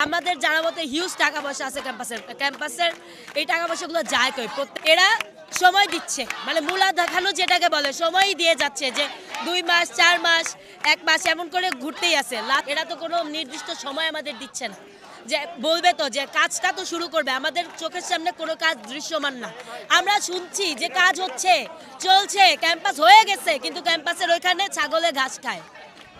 আমাদের জানা মতে হিউজ টাকা পয়সা আছে ক্যাম্পাসের এই টাকা পয়সাগুলো যায় কই? এরা সময় দিচ্ছে, মানে মূলা দেখানো যেটাকে বলে, সময় দিয়ে যাচ্ছে যে 2 মাস 4 মাস 1 মাস এমন করে ঘুরতেই আছে। এরা তো কোনো নির্দিষ্ট সময় আমাদের দিচ্ছে না, যে বলবে তো যে কাজটা তো শুরু করবে। আমাদের চোখের সামনে কোনো কাজ দৃশ্যমান না। আমরা শুনছি যে কাজ হচ্ছে, চলছে, ক্যাম্পাস হয়ে গেছে, কিন্তু ক্যাম্পাসের ওইখানে ছাগলে ঘাস খায়।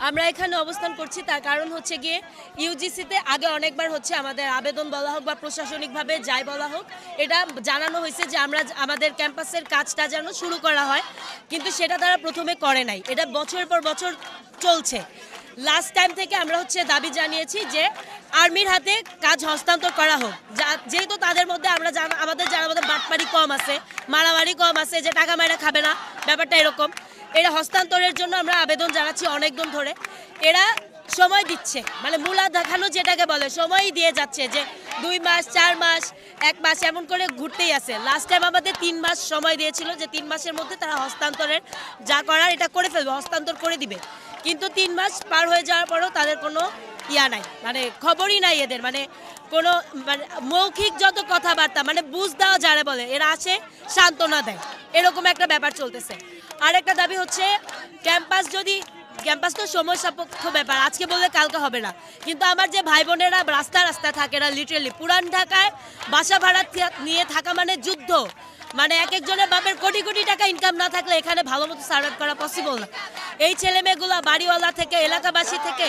আমরা এখানে অবস্থান করছি তার কারণ হচ্ছে গিয়ে ইউজিসিতে আগে অনেকবার হচ্ছে আমাদের আবেদন বলা হোক বা প্রশাসনিকভাবে যাই বলা হোক, এটা জানানো হয়েছে যে আমাদের ক্যাম্পাসের কাজটা যেন শুরু করা হয়, কিন্তু সেটা তারা প্রথমে করে নাই। এটা বছরের পর বছর চলছে। লাস্ট টাইম থেকে আমরা হচ্ছে দাবি জানিয়েছি যে আর্মির হাতে কাজ হস্তান্তর করা হোক, যেহেতু তাদের মধ্যে আমাদের জানার মধ্যে বাটপাড়ি কম আছে, মারামারি কম আছে, যে টাকা মারা খাবে না, ব্যাপারটা এরকম। এরা হস্তান্তরের জন্য আমরা আবেদন জানাচ্ছি অনেকদিন ধরে। এরা সময় দিচ্ছে, মানে মূলা দেখানো যেটাকে বলে, সময় দিয়ে যাচ্ছে যে 2 মাস 4 মাস 1 মাস এমন করে ঘুরতেই আছে। লাস্ট টাইম আমাদের 3 মাস সময় দিয়েছিল যে 3 মাসের মধ্যে তারা হস্তান্তরের যা করার এটা করে ফেলবে, হস্তান্তর করে দিবে। কিন্তু 3 মাস পার হয়ে যাওয়ার পরেও তাদের কোনো ইয়া নাই, মানে খবরই নাই এদের, মানে কোনো মানে মৌখিক যত কথাবার্তা, মানে বুঝ দেওয়া যারা বলে, এরা আসে সান্ত্বনা দেয়, এরকম একটা ব্যাপার চলতেছে। আর একটা দাবি হচ্ছে ক্যাম্পাস তো সময় সাপেক্ষ ব্যাপার, আজকে বললে কালকে হবে না। কিন্তু আমার যে ভাই বোনেরা রাস্তা থাকে, এরা লিটারেলি পুরান ঢাকায় বাসা ভাড়া নিয়ে থাকা মানে যুদ্ধ, মানে এক একজনের বাপের কোটি কোটি টাকা ইনকাম না থাকলে এখানে ভালো মতো সার্ভাইভ করা পসিবল না। এই ছেলেমেয়েগুলো বাড়িওয়ালা থেকে, এলাকাবাসী থেকে,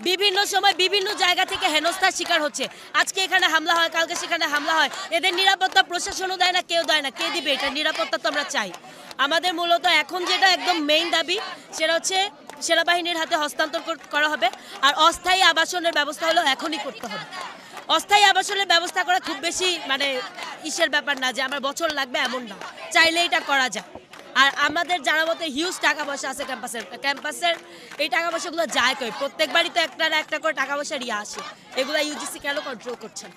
বিভিন্ন সময় বিভিন্ন জায়গা থেকে হেনস্থার শিকার হচ্ছে। আজকে এখানে হামলা হয়, কালকে সেখানে হামলা হয়। এদের নিরাপত্তা প্রশাসনও দেয় না, কেউ দেয় না। কে দিবে এটা নিরাপত্তা? তো আমরা চাই। আমাদের মূলত এখন যেটা একদম মেইন দাবি, সেটা হচ্ছে সেনাবাহিনীর হাতে হস্তান্তর করা হবে। আর অস্থায়ী আবাসনের ব্যবস্থা হলো এখনই করতে হবে। অস্থায়ী আবাসনের ব্যবস্থা করা খুব বেশি মানে ইসের ব্যাপার না, যে আমার বছর লাগবে এমন না, চাইলে এটা করা যায়। আর আমাদের জানা মতে হিউজ টাকা পয়সা আছে ক্যাম্পাসের এই টাকা পয়সাগুলো যায় কই? প্রত্যেকবারই তো একটা না একটা করে টাকা পয়সা নিয়ে আসে। এগুলো ইউজিসি কেন কন্ট্রোল করছে না?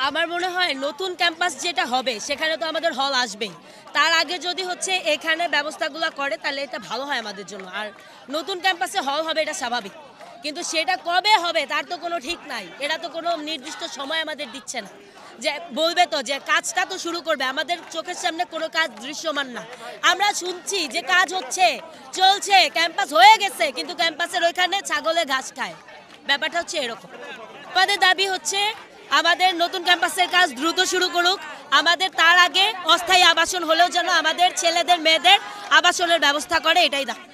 আমার মনে হয় নতুন ক্যাম্পাস যেটা হবে সেখানে তো আমাদের হল আসবেই। তার আগে যদি হচ্ছে এখানে ব্যবস্থাগুলো করে তাহলে এটা ভালো হয় আমাদের জন্য। আর নতুন ক্যাম্পাসে হল হবে এটা স্বাভাবিক, কিন্তু সেটা কবে হবে তার তো কোনো ঠিক নাই। এরা তো কোনো নির্দিষ্ট সময় আমাদের দিচ্ছে না, যে বলবে তো যে কাজটা তো শুরু করবে। আমাদের চোখের সামনে কোনো কাজ দৃশ্যমান না। আমরা শুনছি যে কাজ হচ্ছে, চলছে, ক্যাম্পাস হয়ে গেছে, কিন্তু ক্যাম্পাসের ওইখানে ছাগলে ঘাস খায়। ব্যাপারটা হচ্ছে এরকম। আমাদের দাবি হচ্ছে আমাদের নতুন ক্যাম্পাসের কাজ দ্রুত শুরু করুক। আমাদের তার আগে অস্থায়ী আবাসন হলেও যেন আমাদের ছেলেদের মেয়েদের আবাসনের ব্যবস্থা করে, এটাই দাবি।